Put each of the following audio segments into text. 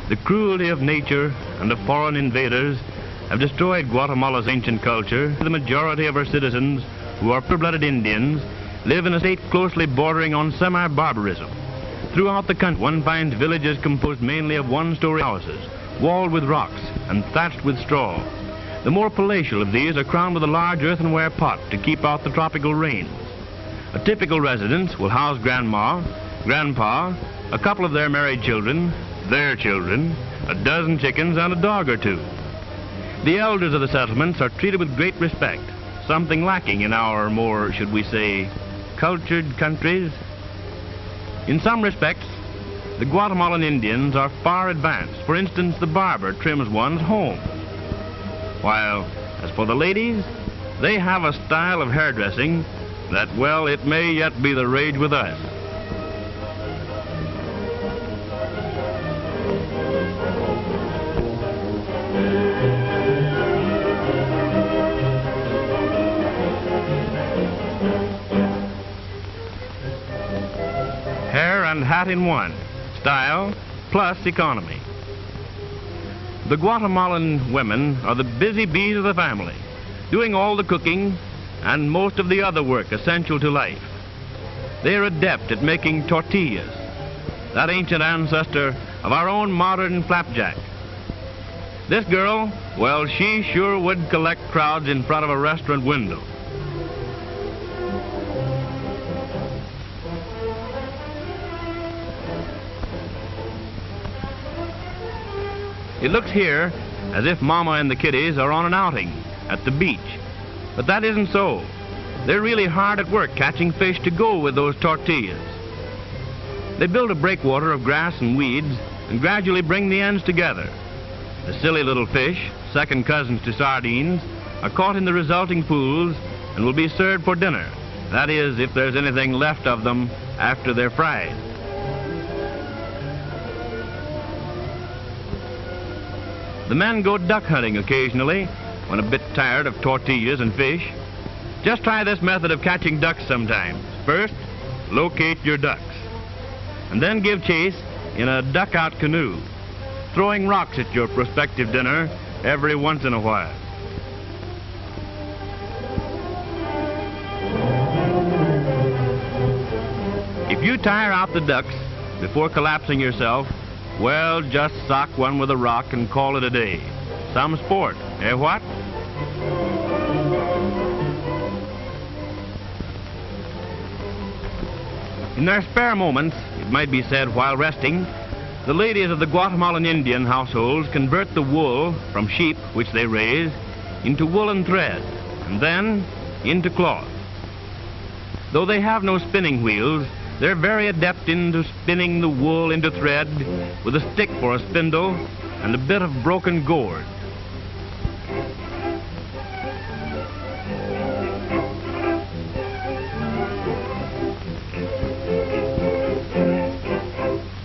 The cruelty of nature and of foreign invaders have destroyed Guatemala's ancient culture. The majority of our citizens, who are pure-blooded Indians, live in a state closely bordering on semi-barbarism. Throughout the country, one finds villages composed mainly of one-story houses, walled with rocks and thatched with straw. The more palatial of these are crowned with a large earthenware pot to keep out the tropical rains. A typical residence will house grandma, grandpa, a couple of their married children, their children, a dozen chickens, and a dog or two. The elders of the settlements are treated with great respect, something lacking in our more, should we say, cultured countries. In some respects, the Guatemalan Indians are far advanced. For instance, the barber trims one's home. While, as for the ladies, they have a style of hairdressing that, well, it may yet be the rage with us. Hair and hat in one. Style plus economy. The Guatemalan women are the busy bees of the family, doing all the cooking and most of the other work essential to life. They are adept at making tortillas, that ancient ancestor of our own modern flapjack. This girl, well, she sure would collect crowds in front of a restaurant window. It looks here as if Mama and the kiddies are on an outing at the beach. But that isn't so. They're really hard at work catching fish to go with those tortillas. They build a breakwater of grass and weeds and gradually bring the ends together. The silly little fish, second cousins to sardines, are caught in the resulting pools and will be served for dinner. That is, if there's anything left of them after they're fried. The men go duck hunting occasionally when a bit tired of tortillas and fish. Just try this method of catching ducks sometimes. First, locate your ducks, and then give chase in a duck-out canoe, throwing rocks at your prospective dinner every once in a while. If you tire out the ducks before collapsing yourself, well, just sock one with a rock and call it a day. Some sport, eh what? In their spare moments, it might be said while resting, the ladies of the Guatemalan Indian households convert the wool from sheep, which they raise, into woolen thread, and then into cloth. Though they have no spinning wheels, they're very adept into spinning the wool into thread with a stick for a spindle and a bit of broken gourd.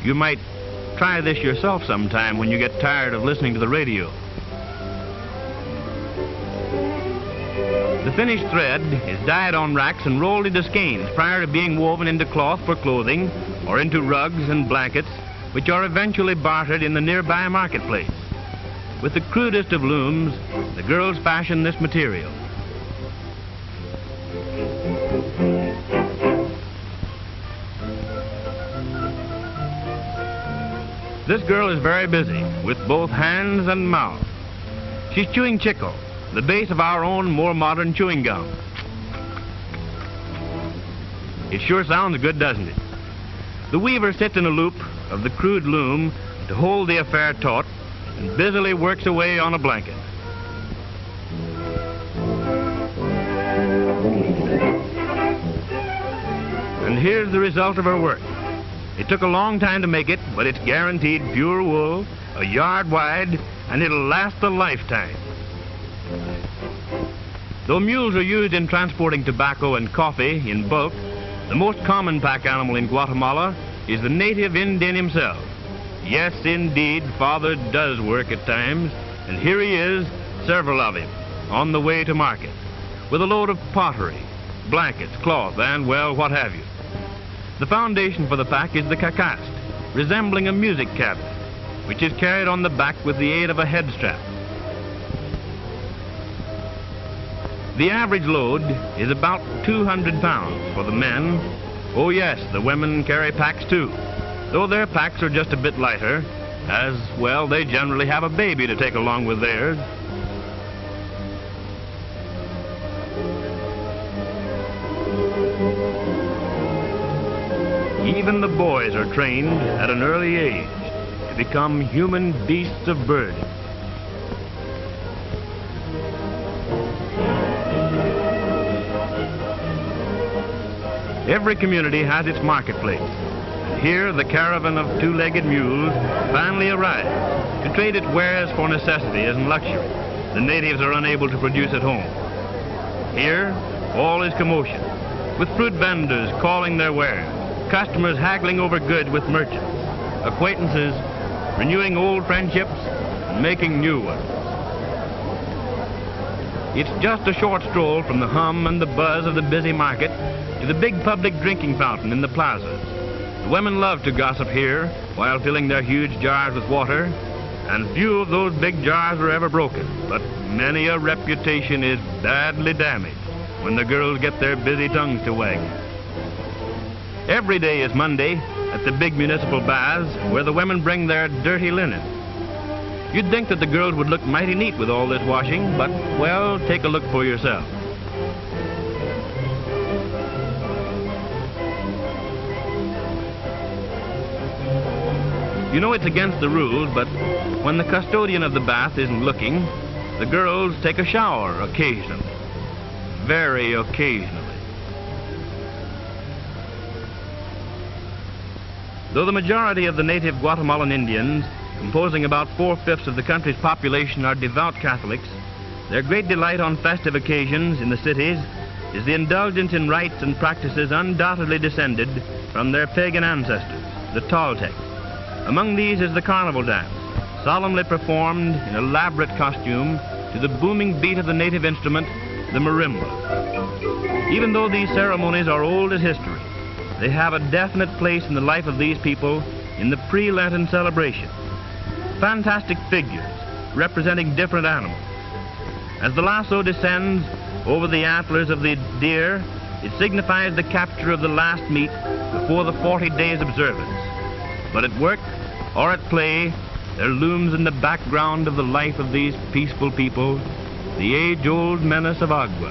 You might try this yourself sometime when you get tired of listening to the radio. The finished thread is dyed on racks and rolled into skeins prior to being woven into cloth for clothing or into rugs and blankets, which are eventually bartered in the nearby marketplace. With the crudest of looms, the girls fashion this material. This girl is very busy with both hands and mouth. She's chewing chicle, the base of our own more modern chewing gum. It sure sounds good, doesn't it? The weaver sits in a loop of the crude loom to hold the affair taut and busily works away on a blanket. And here's the result of her work. It took a long time to make it, but it's guaranteed pure wool, a yard wide, and it'll last a lifetime. Though mules are used in transporting tobacco and coffee in bulk, the most common pack animal in Guatemala is the native Indian himself. Yes, indeed, Father does work at times, and here he is, several of him, on the way to market, with a load of pottery, blankets, cloth, and, well, what have you. The foundation for the pack is the cacast, resembling a music cabinet. which is carried on the back with the aid of a head strap. The average load is about 200 pounds for the men. Oh yes, the women carry packs too, though their packs are just a bit lighter, as, well, they generally have a baby to take along with theirs. Even the boys are trained at an early age to become human beasts of burden. Every community has its marketplace. Here, the caravan of two-legged mules finally arrives to trade its wares for necessities and luxury the natives are unable to produce at home. Here, all is commotion, with fruit vendors calling their wares, customers haggling over goods with merchants, acquaintances renewing old friendships and making new ones. It's just a short stroll from the hum and the buzz of the busy market to the big public drinking fountain in the plazas. The women love to gossip here while filling their huge jars with water, and few of those big jars are ever broken, but many a reputation is badly damaged when the girls get their busy tongues to wag. Every day is Monday at the big municipal baths where the women bring their dirty linen. You'd think that the girls would look mighty neat with all this washing, but, well, take a look for yourself. You know it's against the rules, but when the custodian of the bath isn't looking, the girls take a shower occasionally. Very occasionally. Though the majority of the native Guatemalan Indians, composing about 4/5 of the country's population, are devout Catholics, their great delight on festive occasions in the cities is the indulgence in rites and practices undoubtedly descended from their pagan ancestors, the Toltecs. Among these is the carnival dance, solemnly performed in elaborate costume to the booming beat of the native instrument, the marimba. Even though these ceremonies are old as history, they have a definite place in the life of these people in the pre-Lenten celebration. Fantastic figures representing different animals. As the lasso descends over the antlers of the deer, it signifies the capture of the last meat before the 40 days observance. But at work or at play, there looms in the background of the life of these peaceful people the age-old menace of Agua.